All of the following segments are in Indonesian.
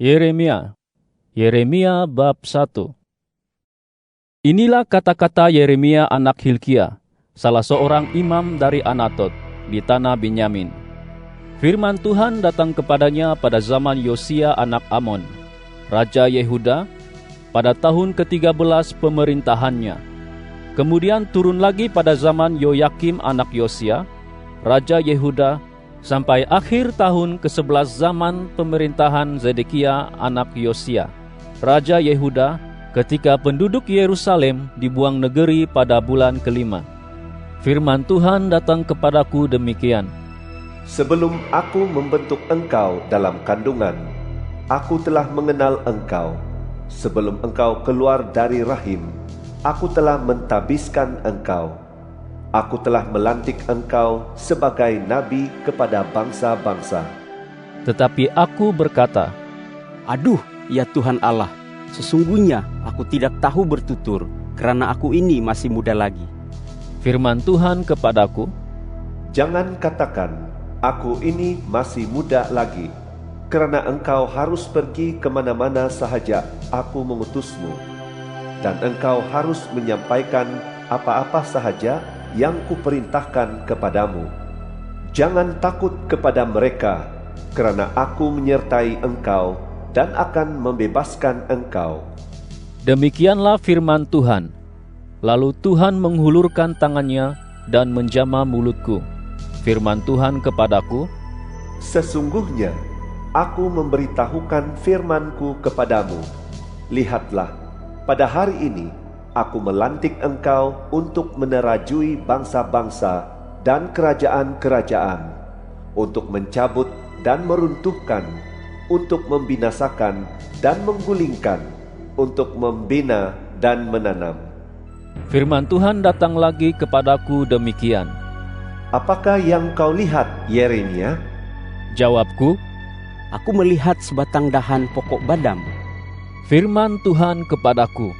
Yeremia. Yeremia bab 1. Inilah kata-kata Yeremia anak Hilkia, salah seorang imam dari Anatot di tanah Benyamin. Firman Tuhan datang kepadanya pada zaman Yosia anak Amon, Raja Yehuda, pada tahun ke-13 pemerintahannya. Kemudian turun lagi pada zaman Yoyakim anak Yosia, Raja Yehuda, sampai akhir tahun ke-11 zaman pemerintahan Zedekia anak Yosia, Raja Yehuda, ketika penduduk Yerusalem dibuang negeri pada bulan ke-5. Firman Tuhan datang kepadaku demikian. Sebelum aku membentuk engkau dalam kandungan, aku telah mengenal engkau. Sebelum engkau keluar dari rahim, aku telah mentabiskan engkau. Aku telah melantik engkau sebagai nabi kepada bangsa-bangsa. Tetapi aku berkata, Aduh, ya Tuhan Allah, sesungguhnya aku tidak tahu bertutur, karena aku ini masih muda lagi. Firman Tuhan kepadaku, Jangan katakan, aku ini masih muda lagi, karena engkau harus pergi kemana-mana sahaja aku mengutusmu, dan engkau harus menyampaikan apa-apa sahaja yang kuperintahkan kepadamu. Jangan takut kepada mereka, kerana aku menyertai engkau dan akan membebaskan engkau. demikianlah firman Tuhan. Lalu Tuhan menghulurkan tangannya dan menjamah mulutku. Firman Tuhan kepadaku, Sesungguhnya aku memberitahukan firman-Ku kepadamu. Lihatlah, pada hari ini aku melantik engkau untuk menerajui bangsa-bangsa dan kerajaan-kerajaan, untuk mencabut dan meruntuhkan, untuk membinasakan dan menggulingkan, untuk membina dan menanam. firman Tuhan datang lagi kepadaku demikian. Apakah yang kau lihat, Yeremia? Jawabku, Aku melihat sebatang dahan pokok badam. firman Tuhan kepadaku,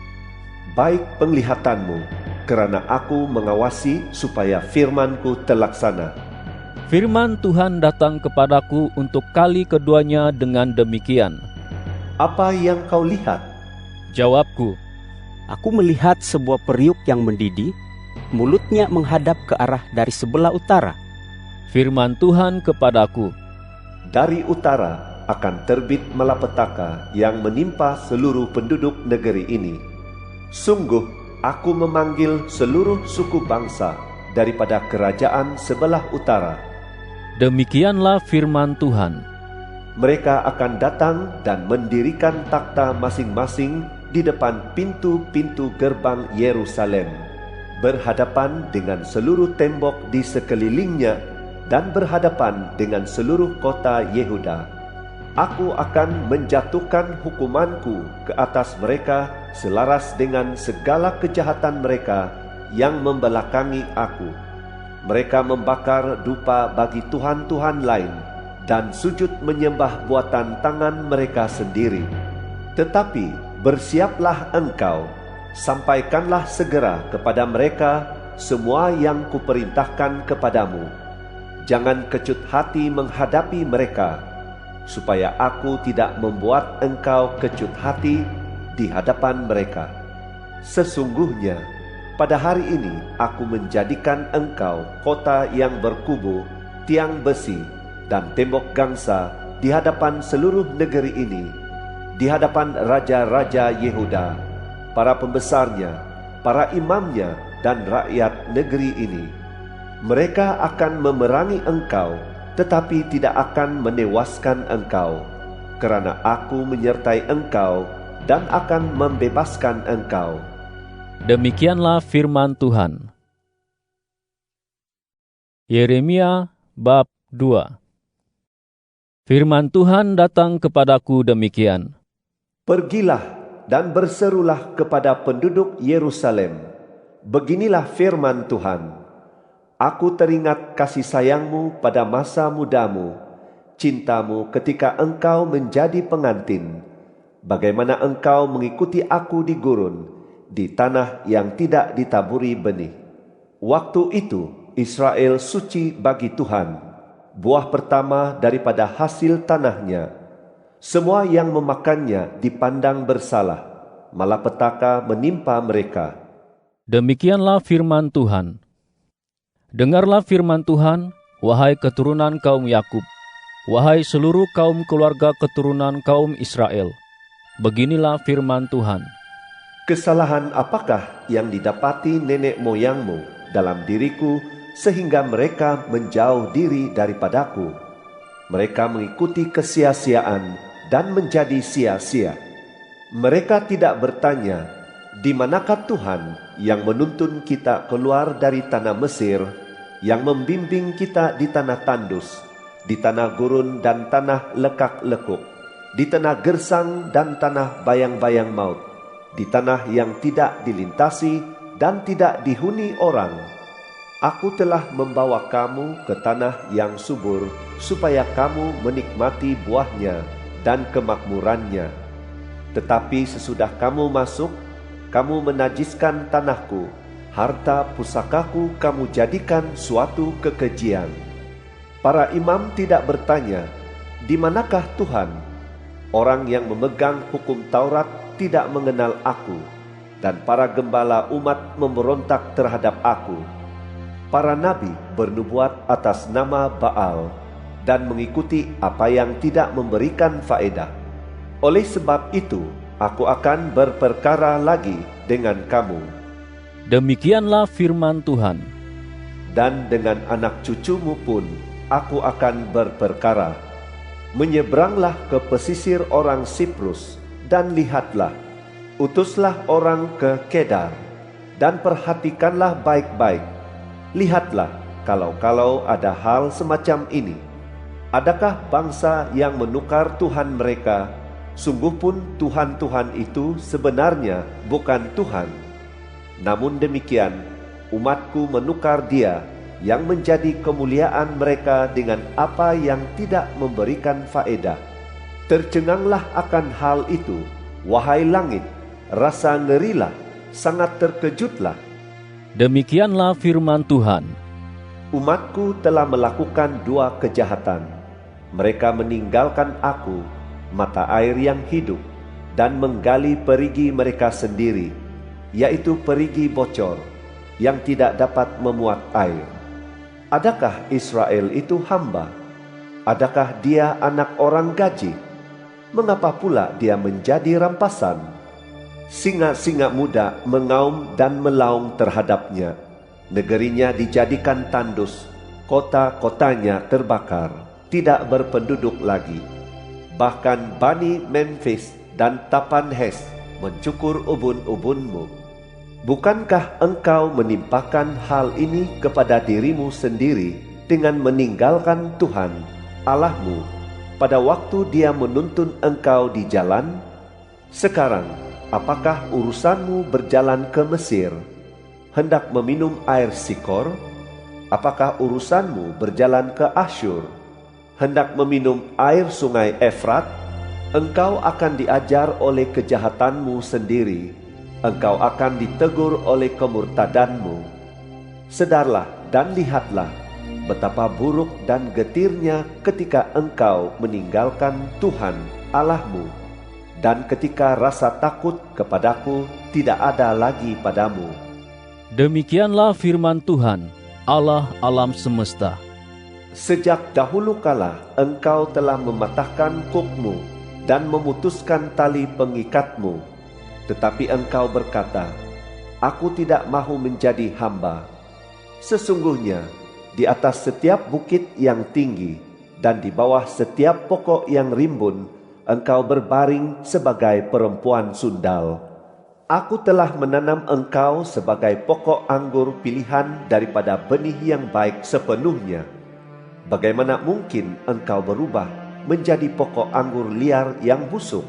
Baik penglihatanmu, kerana aku mengawasi supaya firman-Ku terlaksana. firman Tuhan datang kepadaku untuk kali keduanya dengan demikian. Apa yang kau lihat? Jawabku, Aku melihat sebuah periuk yang mendidih, mulutnya menghadap ke arah dari sebelah utara. firman Tuhan kepadaku, Dari utara akan terbit malapetaka yang menimpa seluruh penduduk negeri ini. Sungguh, aku memanggil seluruh suku bangsa daripada kerajaan sebelah utara. demikianlah firman Tuhan. Mereka akan datang dan mendirikan takhta masing-masing di depan pintu-pintu gerbang Yerusalem, berhadapan dengan seluruh tembok di sekelilingnya dan berhadapan dengan seluruh kota Yehuda. Aku akan menjatuhkan hukumanku ke atas mereka selaras dengan segala kejahatan mereka yang membelakangi aku. Mereka membakar dupa bagi tuhan-tuhan lain dan sujud menyembah buatan tangan mereka sendiri. Tetapi bersiaplah engkau, sampaikanlah segera kepada mereka semua yang kuperintahkan kepadamu. Jangan kecut hati menghadapi mereka, supaya aku tidak membuat engkau kecut hati di hadapan mereka. Sesungguhnya, pada hari ini aku menjadikan engkau kota yang berkubu, tiang besi, dan tembok gangsa di hadapan seluruh negeri ini, di hadapan raja-raja Yehuda, para pembesarnya, para imamnya, dan rakyat negeri ini. Mereka akan memerangi engkau, tetapi tidak akan menewaskan engkau, kerana aku menyertai engkau dan akan membebaskan engkau. Demikianlah firman Tuhan. Yeremia bab 2. Firman Tuhan datang kepadaku demikian. Pergilah dan berserulah kepada penduduk Yerusalem. Beginilah firman Tuhan. Aku teringat kasih sayangmu pada masa mudamu, cintamu ketika engkau menjadi pengantin, bagaimana engkau mengikuti aku di gurun, di tanah yang tidak ditaburi benih. Waktu itu Israel suci bagi Tuhan, buah pertama daripada hasil tanahnya. Semua yang memakannya dipandang bersalah, malapetaka menimpa mereka. Demikianlah firman Tuhan. Dengarlah firman Tuhan, wahai keturunan kaum Yakub, wahai seluruh kaum keluarga keturunan kaum Israel. Beginilah firman Tuhan. Kesalahan apakah yang didapati nenek moyangmu dalam diriku sehingga mereka menjauh diri daripadaku? Mereka mengikuti kesia-siaan dan menjadi sia-sia. Mereka tidak bertanya, di manakah Tuhan yang menuntun kita keluar dari tanah Mesir, yang membimbing kita di tanah tandus, di tanah gurun dan tanah lekak-lekuk, di tanah gersang dan tanah bayang-bayang maut, di tanah yang tidak dilintasi dan tidak dihuni orang. Aku telah membawa kamu ke tanah yang subur, supaya kamu menikmati buahnya dan kemakmurannya. Tetapi sesudah kamu masuk, kamu menajiskan tanahku, harta pusakaku kamu jadikan suatu kekejian. Para imam tidak bertanya, di manakah Tuhan? Orang yang memegang hukum Taurat tidak mengenal aku, dan para gembala umat memberontak terhadap aku. Para nabi bernubuat atas nama Baal, dan mengikuti apa yang tidak memberikan faedah. Oleh sebab itu, aku akan berperkara lagi dengan kamu. Demikianlah firman Tuhan. Dan dengan anak cucumu pun, aku akan berperkara. Menyeberanglah ke pesisir orang Siprus, dan lihatlah, utuslah orang ke Kedar, dan perhatikanlah baik-baik. Lihatlah, kalau ada hal semacam ini. Adakah bangsa yang menukar Tuhan mereka? Sungguh pun Tuhan-Tuhan itu sebenarnya bukan Tuhan. Namun demikian, umatku menukar Dia yang menjadi kemuliaan mereka dengan apa yang tidak memberikan faedah. Tercenganglah akan hal itu, wahai langit, rasa ngerilah, sangat terkejutlah. Demikianlah firman Tuhan. Umatku telah melakukan dua kejahatan. Mereka meninggalkan aku, mata air yang hidup, dan menggali perigi mereka sendiri, yaitu perigi bocor, yang tidak dapat memuat air. Adakah Israel itu hamba? Adakah dia anak orang gaji? Mengapa pula dia menjadi rampasan? Singa-singa muda mengaum dan melaung terhadapnya. Negerinya dijadikan tandus, kota-kotanya terbakar, tidak berpenduduk lagi. Bahkan Bani Memphis dan Tapanhes mencukur ubun-ubunmu. Bukankah engkau menimpakan hal ini kepada dirimu sendiri dengan meninggalkan Tuhan, Allahmu, pada waktu Dia menuntun engkau di jalan? Sekarang, apakah urusanmu berjalan ke Mesir, hendak meminum air Sikor? Apakah urusanmu berjalan ke Asyur, hendak meminum air sungai Efrat? Engkau akan diajar oleh kejahatanmu sendiri, engkau akan ditegur oleh kemurtadanmu. Sedarlah dan lihatlah betapa buruk dan getirnya ketika engkau meninggalkan Tuhan Allahmu, dan ketika rasa takut kepadaku tidak ada lagi padamu. Demikianlah firman Tuhan, Allah alam semesta. Sejak dahulu kala engkau telah mematahkan kukmu dan memutuskan tali pengikatmu. Tetapi engkau berkata, aku tidak mahu menjadi hamba. Sesungguhnya di atas setiap bukit yang tinggi dan di bawah setiap pokok yang rimbun, engkau berbaring sebagai perempuan sundal. Aku telah menanam engkau sebagai pokok anggur pilihan daripada benih yang baik sepenuhnya. Bagaimana mungkin engkau berubah menjadi pokok anggur liar yang busuk?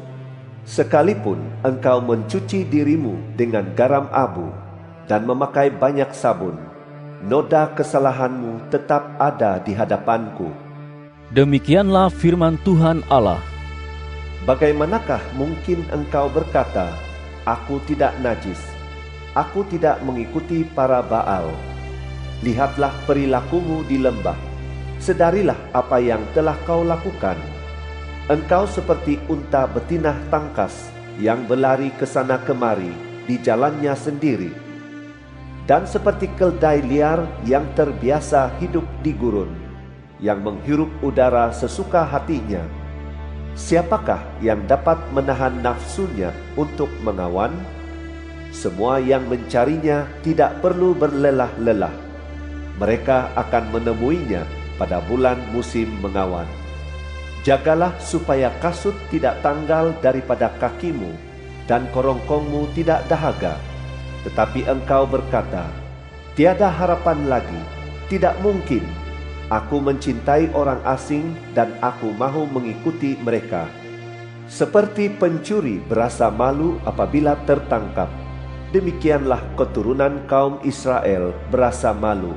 Sekalipun engkau mencuci dirimu dengan garam abu dan memakai banyak sabun, noda kesalahanmu tetap ada di hadapanku. Demikianlah firman Tuhan Allah. Bagaimanakah mungkin engkau berkata, aku tidak najis, aku tidak mengikuti para Baal? Lihatlah perilakumu di lembah, sedarilah apa yang telah kau lakukan. Engkau seperti unta betina tangkas yang berlari ke sana kemari di jalannya sendiri, dan seperti keldai liar yang terbiasa hidup di gurun, yang menghirup udara sesuka hatinya. Siapakah yang dapat menahan nafsunya untuk mengawan? Semua yang mencarinya tidak perlu berlelah-lelah. Mereka akan menemuinya pada bulan musim mengawan. Jagalah supaya kasut tidak tanggal daripada kakimu, dan korongkongmu tidak dahaga. Tetapi engkau berkata, tiada harapan lagi, tidak mungkin. Aku mencintai orang asing dan aku mahu mengikuti mereka. Seperti pencuri berasa malu apabila tertangkap, demikianlah keturunan kaum Israel berasa malu.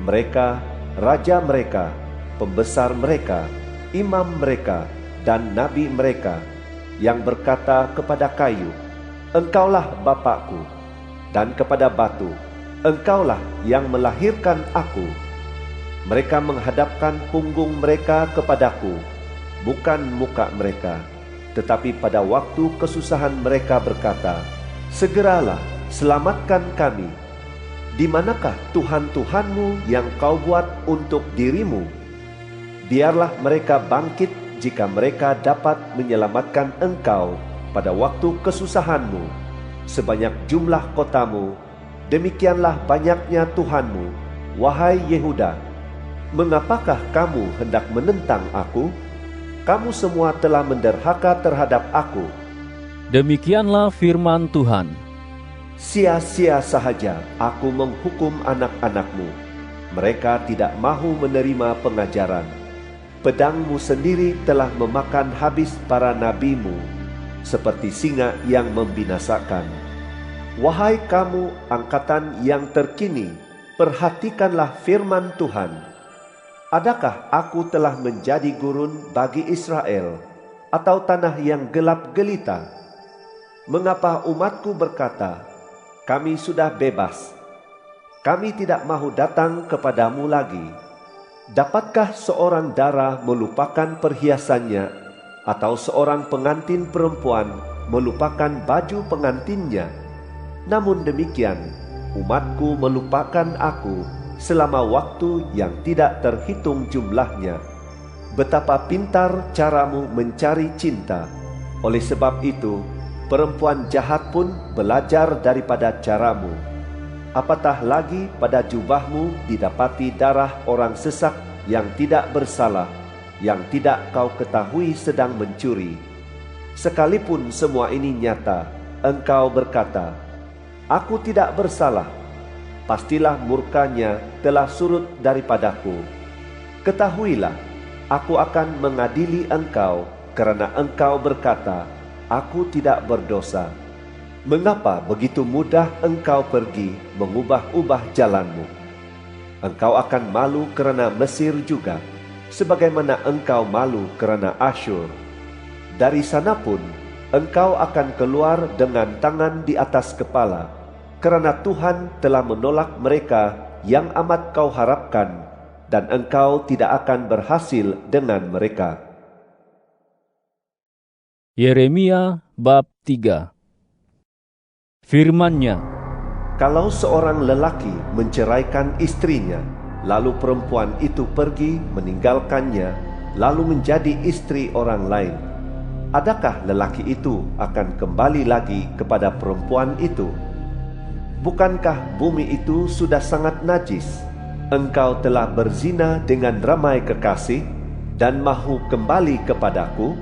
Mereka, raja mereka, pembesar mereka, imam mereka, dan nabi mereka, yang berkata kepada kayu, engkaulah Bapakku, dan kepada batu, engkaulah yang melahirkan aku. Mereka menghadapkan punggung mereka kepadaku, bukan muka mereka, tetapi pada waktu kesusahan mereka berkata, segeralah, selamatkan kami. Di manakah Tuhan-Tuhanmu yang kau buat untuk dirimu? Biarlah mereka bangkit jika mereka dapat menyelamatkan engkau pada waktu kesusahanmu. Sebanyak jumlah kotamu, demikianlah banyaknya Tuhanmu, wahai Yehuda. Mengapakah kamu hendak menentang aku? Kamu semua telah menderhaka terhadap aku. Demikianlah firman Tuhan. Sia-sia sahaja aku menghukum anak-anakmu. Mereka tidak mahu menerima pengajaran. Pedangmu sendiri telah memakan habis para nabimu, seperti singa yang membinasakan. Wahai kamu angkatan yang terkini, perhatikanlah firman Tuhan. Adakah aku telah menjadi gurun bagi Israel, atau tanah yang gelap gelita? Mengapa umatku berkata, kami sudah bebas, kami tidak mahu datang kepadamu lagi? Dapatkah seorang dara melupakan perhiasannya, atau seorang pengantin perempuan melupakan baju pengantinnya? Namun demikian, umatku melupakan aku selama waktu yang tidak terhitung jumlahnya. Betapa pintar caramu mencari cinta. Oleh sebab itu, perempuan jahat pun belajar daripada caramu. Apatah lagi pada jubahmu didapati darah orang sesak yang tidak bersalah, yang tidak kau ketahui sedang mencuri. Sekalipun semua ini nyata, engkau berkata, aku tidak bersalah. Pastilah murkanya telah surut daripadaku. Ketahuilah, aku akan mengadili engkau, kerana engkau berkata, aku tidak berdosa. Mengapa begitu mudah engkau pergi mengubah-ubah jalanmu? Engkau akan malu kerana Mesir juga, sebagaimana engkau malu kerana Asyur. Dari sana pun engkau akan keluar dengan tangan di atas kepala, kerana Tuhan telah menolak mereka yang amat kau harapkan, dan engkau tidak akan berhasil dengan mereka. Yeremia bab 3. Firman-Nya, kalau seorang lelaki menceraikan istrinya, lalu perempuan itu pergi meninggalkannya, lalu menjadi istri orang lain, adakah lelaki itu akan kembali lagi kepada perempuan itu? Bukankah bumi itu sudah sangat najis? Engkau telah berzina dengan ramai kekasih dan mahu kembali kepadaku?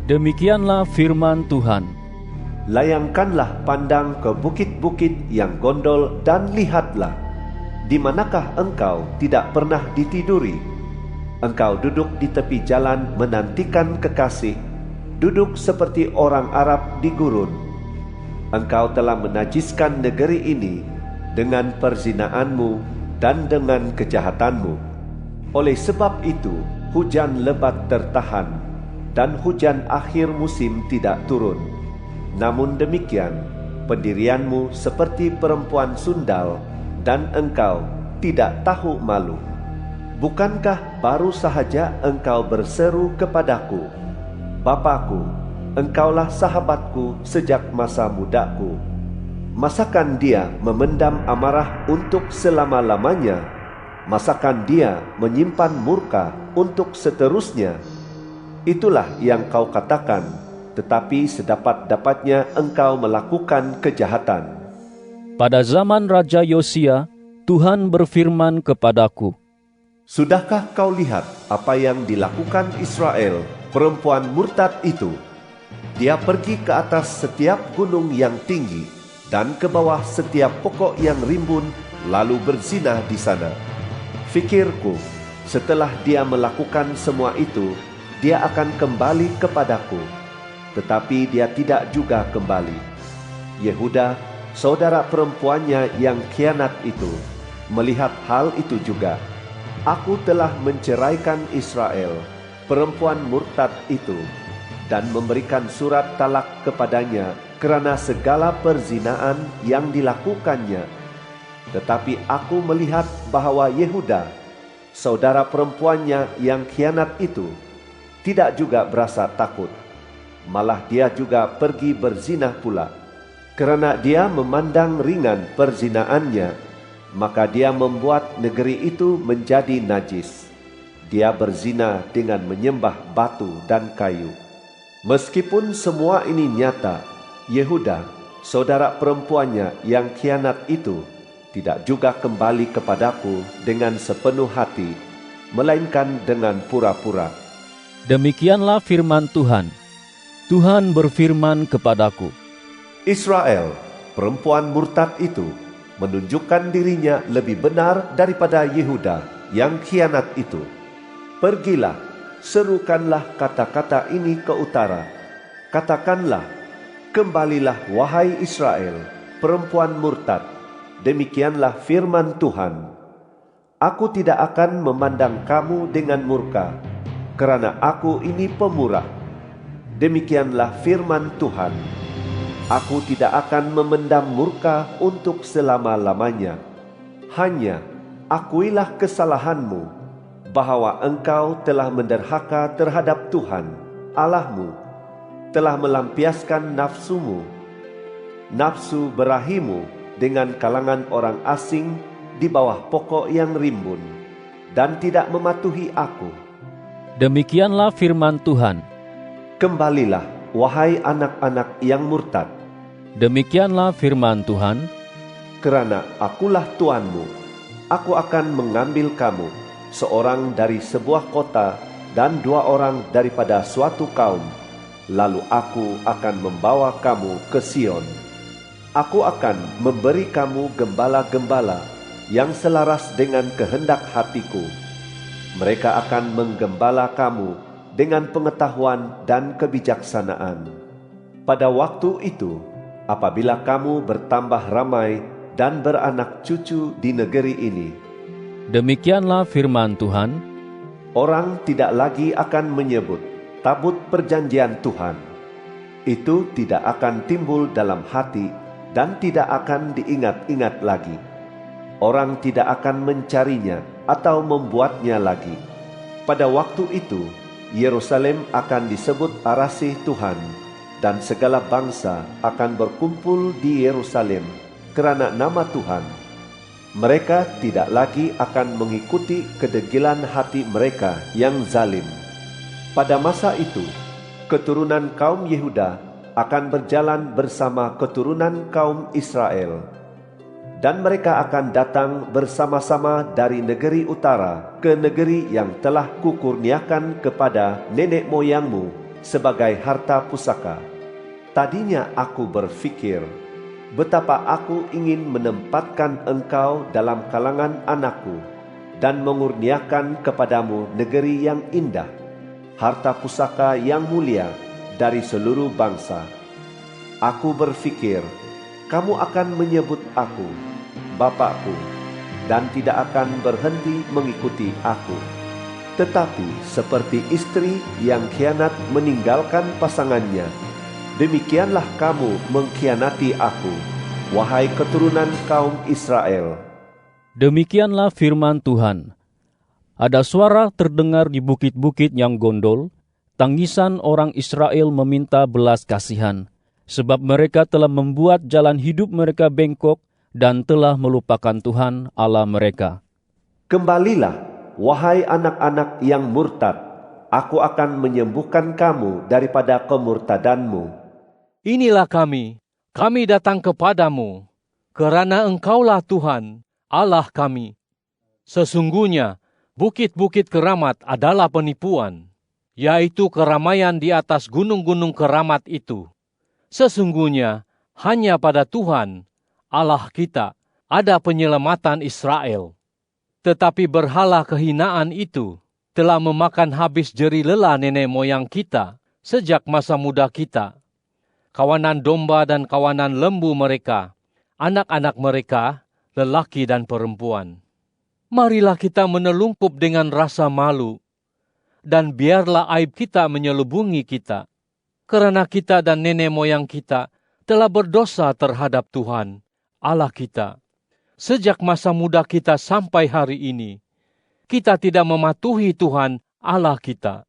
demikianlah firman Tuhan. Layangkanlah pandang ke bukit-bukit yang gondol dan lihatlah, di manakah engkau tidak pernah ditiduri? Engkau duduk di tepi jalan menantikan kekasih, duduk seperti orang Arab di gurun. Engkau telah menajiskan negeri ini dengan perzinaanmu dan dengan kejahatanmu. Oleh sebab itu, hujan lebat tertahan, dan hujan akhir musim tidak turun. Namun demikian, pendirianmu seperti perempuan sundal, dan engkau tidak tahu malu. Bukankah baru sahaja engkau berseru kepadaku, Bapakku, engkaulah sahabatku sejak masa mudaku. Masakan dia memendam amarah untuk selama-lamanya? Masakan dia menyimpan murka untuk seterusnya? Itulah yang kau katakan, tetapi sedapat-dapatnya engkau melakukan kejahatan. Pada zaman Raja Yosia, Tuhan berfirman kepadaku, Sudahkah kau lihat apa yang dilakukan Israel, perempuan murtad itu? Dia pergi ke atas setiap gunung yang tinggi dan ke bawah setiap pokok yang rimbun, lalu berzinah di sana. Fikirku, setelah dia melakukan semua itu, dia akan kembali kepadaku. Tetapi dia tidak juga kembali. Yehuda, saudara perempuannya yang khianat itu, melihat hal itu juga. Aku telah menceraikan Israel, perempuan murtad itu, dan memberikan surat talak kepadanya kerana segala perzinaan yang dilakukannya. Tetapi aku melihat bahawa Yehuda, saudara perempuannya yang khianat itu, tidak juga berasa takut. Malah dia juga pergi berzinah pula. Kerana dia memandang ringan perzinaannya, maka dia membuat negeri itu menjadi najis. Dia berzina dengan menyembah batu dan kayu. Meskipun semua ini nyata, Yehuda, saudara perempuannya yang khianat itu, tidak juga kembali kepadaku dengan sepenuh hati, melainkan dengan pura-pura. Demikianlah firman Tuhan. Tuhan berfirman kepadaku, Israel, perempuan murtad itu, menunjukkan dirinya lebih benar daripada Yehuda yang khianat itu. Pergilah, serukanlah kata-kata ini ke utara. Katakanlah, kembalilah wahai Israel, perempuan murtad. Demikianlah firman Tuhan. Aku tidak akan memandang kamu dengan murka, kerana aku ini pemurah. Demikianlah firman Tuhan. Aku tidak akan memendam murka untuk selama-lamanya. Hanya akuilah kesalahanmu, bahawa engkau telah menderhaka terhadap Tuhan, Allahmu, telah melampiaskan nafsumu, nafsu berahimu dengan kalangan orang asing di bawah pokok yang rimbun, dan tidak mematuhi aku. Demikianlah firman Tuhan. Kembalilah, wahai anak-anak yang murtad. Demikianlah firman Tuhan. Kerana akulah Tuanmu, aku akan mengambil kamu, seorang dari sebuah kota dan dua orang daripada suatu kaum. Lalu aku akan membawa kamu ke Sion. Aku akan memberi kamu gembala-gembala yang selaras dengan kehendak hatiku. Mereka akan menggembala kamu dengan pengetahuan dan kebijaksanaan. Pada waktu itu, apabila kamu bertambah ramai dan beranak cucu di negeri ini, Demikianlah firman Tuhan. orang tidak lagi akan menyebut tabut perjanjian Tuhan. Itu tidak akan timbul dalam hati dan tidak akan diingat-ingat lagi. Orang tidak akan mencarinya atau membuatnya lagi. Pada waktu itu, Yerusalem akan disebut Arasih Tuhan, dan segala bangsa akan berkumpul di Yerusalem kerana nama Tuhan. Mereka tidak lagi akan mengikuti kedegilan hati mereka yang zalim. Pada masa itu, keturunan kaum Yehuda akan berjalan bersama keturunan kaum Israel, dan mereka akan datang bersama-sama dari negeri utara ke negeri yang telah kukurniakan kepada nenek moyangmu sebagai harta pusaka. Tadinya aku berfikir, betapa aku ingin menempatkan engkau dalam kalangan anakku dan mengurniakan kepadamu negeri yang indah, harta pusaka yang mulia dari seluruh bangsa. Aku berfikir, kamu akan menyebut aku Bapakku, dan tidak akan berhenti mengikuti aku. Tetapi seperti istri yang khianat meninggalkan pasangannya, demikianlah kamu mengkhianati aku, wahai keturunan kaum Israel. Demikianlah firman Tuhan. Ada suara terdengar di bukit-bukit yang gondol, tangisan orang Israel meminta belas kasihan, sebab mereka telah membuat jalan hidup mereka bengkok dan telah melupakan Tuhan Allah mereka. Kembalilah, wahai anak-anak yang murtad, aku akan menyembuhkan kamu daripada kemurtadanmu. Inilah kami datang kepadamu, kerana Engkaulah Tuhan, Allah kami. Sesungguhnya, bukit-bukit keramat adalah penipuan, yaitu keramaian di atas gunung-gunung keramat itu. Sesungguhnya, hanya pada Tuhan, Allah kita, ada penyelamatan Israel. Tetapi berhala kehinaan itu telah memakan habis jeri lelah nenek moyang kita sejak masa muda kita. Kawanan domba dan kawanan lembu mereka, anak-anak mereka, lelaki dan perempuan. Marilah kita menelungkup dengan rasa malu, dan biarlah aib kita menyelubungi kita, kerana kita dan nenek moyang kita telah berdosa terhadap Tuhan, Allah kita. Sejak masa muda kita sampai hari ini, kita tidak mematuhi Tuhan, Allah kita.